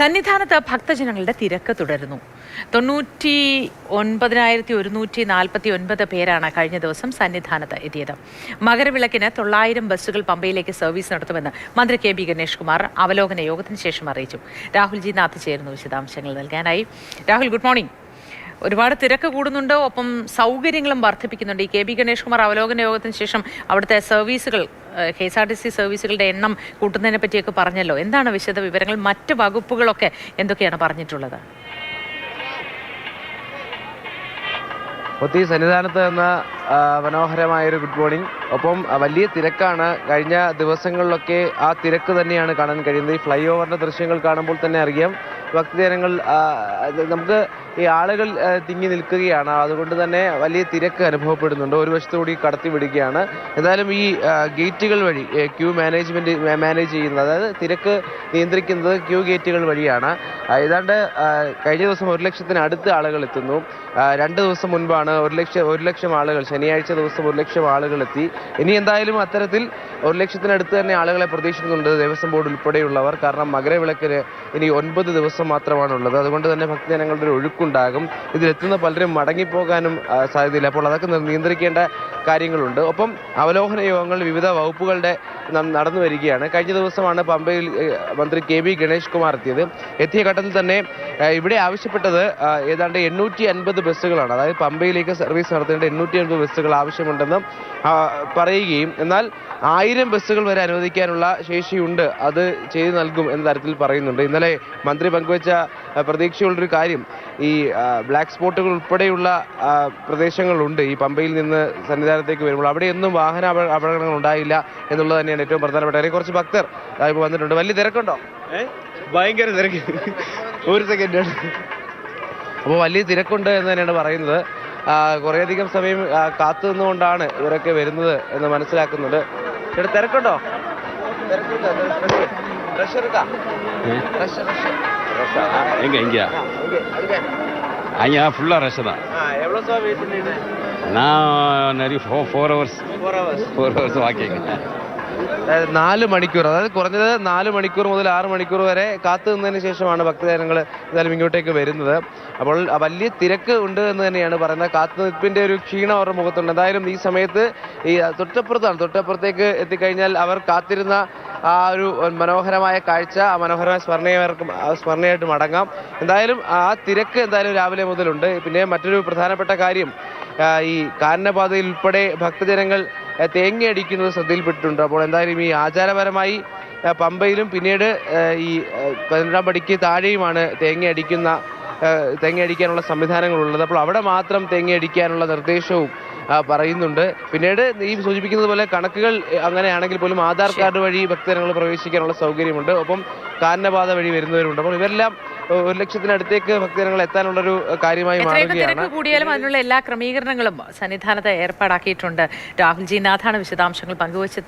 സന്നിധാനത്ത് ഭക്തജനങ്ങളുടെ തിരക്ക് തുടരുന്നു. 99,149 പേരാണ് കഴിഞ്ഞ ദിവസം സന്നിധാനത്ത് എത്തിയത്. മകരവിളക്കിന് 900 ബസ്സുകൾ പമ്പയിലേക്ക് സർവീസ് നടത്തുമെന്ന് മന്ത്രി കെ ബി ഗണേഷ് കുമാർ അവലോകന യോഗത്തിന് ശേഷം അറിയിച്ചു. രാഹുൽ ജി നാഥ് ചേരുന്നു വിശദാംശങ്ങൾ നൽകാനായി. Rahul, good morning. ഒരുപാട് തിരക്ക് കൂടുന്നുണ്ട്, ഒപ്പം സൗകര്യങ്ങളും വർദ്ധിപ്പിക്കുന്നുണ്ട്. ഈ കെ ബി ഗണേഷ് കുമാർ അവലോകന യോഗത്തിന് ശേഷം അവിടുത്തെ സർവീസുകൾ, KSRTC സർവീസുകളുടെ എണ്ണം കൂട്ടുന്നതിനെ പറ്റിയൊക്കെ പറഞ്ഞല്ലോ. എന്താണ് വിശദ വിവരങ്ങൾ? മറ്റ് വകുപ്പുകളൊക്കെ എന്തൊക്കെയാണ് പറഞ്ഞിട്ടുള്ളത്? സന്നിധാനത്ത് എന്ന മനോഹരമായൊരു ഗുഡ് മോർണിംഗ്. ഒപ്പം വലിയ തിരക്കാണ്. കഴിഞ്ഞ ദിവസങ്ങളിലൊക്കെ ആ തിരക്ക് തന്നെയാണ് കാണാൻ കഴിയുന്നത്. ഈ ഫ്ലൈ ഓവറിന്റെ ദൃശ്യങ്ങൾ കാണുമ്പോൾ തന്നെ അറിയാം, ഭക്തജനങ്ങൾ നമുക്ക് ഈ ആളുകൾ തിങ്ങി നിൽക്കുകയാണ്. അതുകൊണ്ട് തന്നെ വലിയ തിരക്ക് അനുഭവപ്പെടുന്നുണ്ട്. ഒരു വശത്തുകൂടി കടത്തി വിടുകയാണ്. എന്തായാലും ഈ ഗേറ്റുകൾ വഴി ക്യൂ മാനേജ് ചെയ്യുന്നത്, അതായത് തിരക്ക് നിയന്ത്രിക്കുന്നത് ക്യൂ ഗേറ്റുകൾ വഴിയാണ്. ഏതാണ്ട് കഴിഞ്ഞ ദിവസം 1 ലക്ഷത്തിനടുത്ത് ആളുകൾ എത്തുന്നു. 2 ദിവസം മുൻപാണ് 1 ലക്ഷം ആളുകൾ, ശനിയാഴ്ച ദിവസം 1 ലക്ഷം ആളുകൾ എത്തി. ഇനി എന്തായാലും അത്തരത്തിൽ 1 ലക്ഷത്തിനടുത്ത് തന്നെ ആളുകളെ പ്രതീക്ഷിക്കുന്നുണ്ട് ദേവസ്വം ബോർഡ് ഉൾപ്പെടെയുള്ളവർ. കാരണം മകരവിളക്കിന് ഇനി 9 ദിവസം മാത്രമാണുള്ളത്. അതുകൊണ്ട് തന്നെ ഭക്തജനങ്ങളുടെ ഒരു ഒഴുക്കുണ്ടാകും. ഇതിലെത്തുന്ന പലരും മടങ്ങിപ്പോകാനും സാധ്യതയില്ല. അപ്പോൾ അതൊക്കെ നിയന്ത്രിക്കേണ്ട കാര്യങ്ങളുണ്ട്. ഒപ്പം അവലോകന യോഗങ്ങൾ വിവിധ വകുപ്പുകളുടെ നടന്നു വരികയാണ്. കഴിഞ്ഞ ദിവസമാണ് പമ്പയിൽ മന്ത്രി കെ ബി ഗണേഷ് കുമാർ എത്തിയത്. എത്തിയ ഘട്ടത്തിൽ തന്നെ ഇവിടെ ആവശ്യപ്പെട്ടത് ഏതാണ്ട് 850 ബസ്സുകളാണ്. അതായത് പമ്പയിലേക്ക് സർവീസ് നടത്തേണ്ട 850 ബസ്സുകൾ ആവശ്യമുണ്ടെന്ന് പറയുകയും എന്നാൽ 1000 ബസ്സുകൾ വരെ അനുവദിക്കാനുള്ള ശേഷിയുണ്ട്, അത് ചെയ്തു നൽകും എന്ന തരത്തിൽ പറയുന്നുണ്ട്. ഇന്നലെ മന്ത്രി പങ്കുവച്ച പ്രതീക്ഷയുള്ളൊരു കാര്യം, ഈ ബ്ലാക്ക് സ്പോട്ടുകൾ ഉൾപ്പെടെയുള്ള പ്രദേശങ്ങളുണ്ട് ഈ പമ്പയിൽ നിന്ന് സന്നിധാനത്തേക്ക് വരുമ്പോൾ. അവിടെയൊന്നും വാഹന അപകടങ്ങൾ ഉണ്ടായില്ല എന്നുള്ളത് തന്നെയാണ് ഏറ്റവും പ്രധാനപ്പെട്ട കാര്യം. കുറച്ച് ഭക്തർ ഇപ്പോൾ വന്നിട്ടുണ്ട്. വലിയ തിരക്കുണ്ടോ? ഭയങ്കര തിരക്ക്. ഒരു സെക്കൻഡ്. അപ്പോൾ വലിയ തിരക്കുണ്ട് എന്ന് തന്നെയാണ് പറയുന്നത്. കുറേയധികം സമയം കാത്തു നിന്നുകൊണ്ടാണ് ഇവരൊക്കെ വരുന്നത് എന്ന് മനസ്സിലാക്കുന്നുണ്ട്. ഇവിടെ തിരക്കുണ്ടോ? ஐயா ஃபுல்லாக ரஷ் தான். எவ்வளோ சார் வெயிட் பண்ணிட்டு? நான் நிறைய 4 hours வாக்கிங். 4 മണിക്കൂർ, അതായത് കുറഞ്ഞത് 4 മണിക്കൂർ മുതൽ 6 മണിക്കൂർ വരെ കാത്തു നിന്നതിന് ശേഷമാണ് ഭക്തജനങ്ങൾ എന്തായാലും ഇങ്ങോട്ടേക്ക് വരുന്നത്. അപ്പോൾ വലിയ തിരക്ക് ഉണ്ട് എന്ന് തന്നെയാണ് പറയുന്നത്. കാത്തുനിൽപ്പിന്റെ ഒരു ക്ഷീണം അവരുടെ മുഖത്തുണ്ട്. എന്തായാലും ഈ സമയത്ത് ഈ തൊട്ടപ്പുറത്തേക്ക് എത്തിക്കഴിഞ്ഞാൽ അവർ കാത്തിരുന്ന ആ ഒരു മനോഹരമായ കാഴ്ച, ആ മനോഹരമായ സ്മരണയായിട്ട് മടങ്ങാം. എന്തായാലും ആ തിരക്ക് എന്തായാലും രാവിലെ മുതലുണ്ട്. പിന്നെ മറ്റൊരു പ്രധാനപ്പെട്ട കാര്യം, ഈ കാനനപാതയിൽ ഉൾപ്പെടെ ഭക്തജനങ്ങൾ തേങ്ങയടിക്കുന്നത് ശ്രദ്ധയിൽപ്പെട്ടിട്ടുണ്ട്. അപ്പോൾ എന്തായാലും ഈ ആചാരപരമായി പമ്പയിലും പിന്നീട് ഈ 12ാം പടിക്ക് താഴെയുമാണ് തേങ്ങയടിക്കാനുള്ള സംവിധാനങ്ങളുള്ളത്. അപ്പോൾ അവിടെ മാത്രം തേങ്ങയടിക്കാനുള്ള നിർദ്ദേശവും പറയുന്നുണ്ട്. പിന്നീട് ഈ സൂചിപ്പിക്കുന്നത് പോലെ കണക്കുകൾ അങ്ങനെയാണെങ്കിൽ പോലും ആധാർ കാർഡ് വഴി ഭക്തജനങ്ങൾ പ്രവേശിക്കാനുള്ള സൗകര്യമുണ്ട്. ഒപ്പം കാനനപാത വഴി വരുന്നവരുണ്ട്. അപ്പോൾ ഇവരെല്ലാം 1 ലക്ഷത്തിനടുത്തേക്ക് ഭക്തജനങ്ങൾ എത്താനുള്ളൊരു കാര്യമായി മാറുകയാണ്. കൂടിയാലും അതിനുള്ള എല്ലാ ക്രമീകരണങ്ങളും സന്നിധാനത്ത് ഏർപ്പാടാക്കിയിട്ടുണ്ട്. രാഹുൽ ജി നാഥാണ് വിശദാംശങ്ങൾ പങ്കുവച്ചത്.